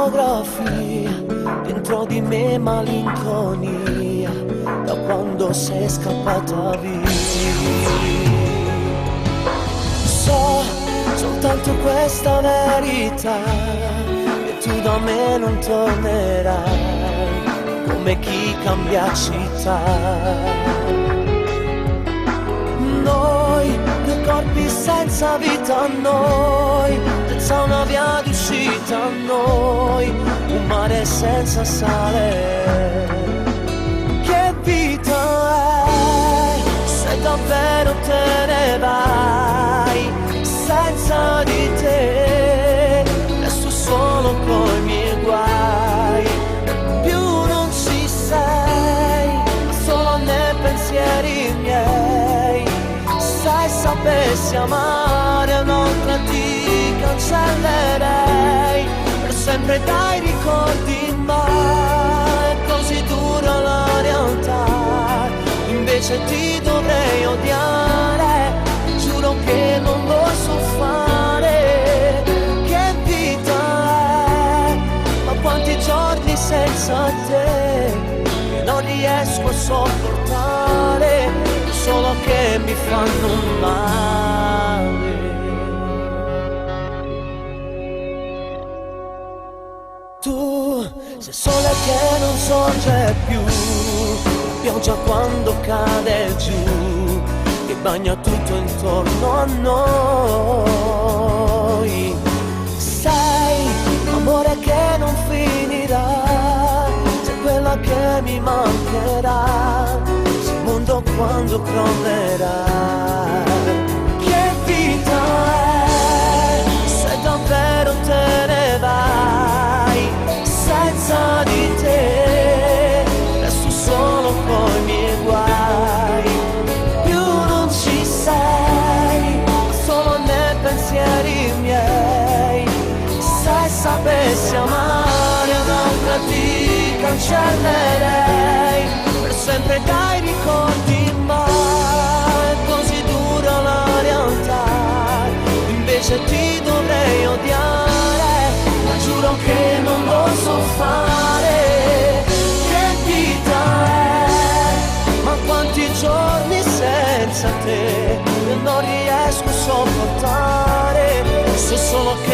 fotografia, dentro di me malinconia, da quando sei scappata via. So soltanto questa verità, che tu da me non tornerai, come chi cambia città. Noi, due corpi senza vita, noi, senza una via d'uscita, noi, un mare senza sale. Che vita è, se davvero te ne vai, senza di te, resto solo coi miei guai. Più non ci sei, ma solo nei pensieri miei. Se sapessi amare un'altra ti cancellerei per sempre dai ricordi, ma è così dura la realtà. Invece ti dovrei odiare, giuro che non lo so fare. Che vita è, ma quanti giorni senza te che non riesco a sopportare, solo che mi fanno male. Tu sei sole che non sorge più, la pioggia quando cade giù, che bagna tutto intorno a noi. Sei amore che non finirà, sei quella che mi mancherà, sei il mondo quando crollerà. Che vita è, se davvero te ne vai, senza di te resto solo coi miei guai. Più non ci sei, ma solo nei pensieri miei. Se sapessi amare un'altra ti cancellerei per sempre dai ricordi, ma è così dura la realtà. Invece ti dovrei odiare, ma giuro che non lo so fare. Che vita è, ma quanti giorni senza te non riesco a sopportare. So solo che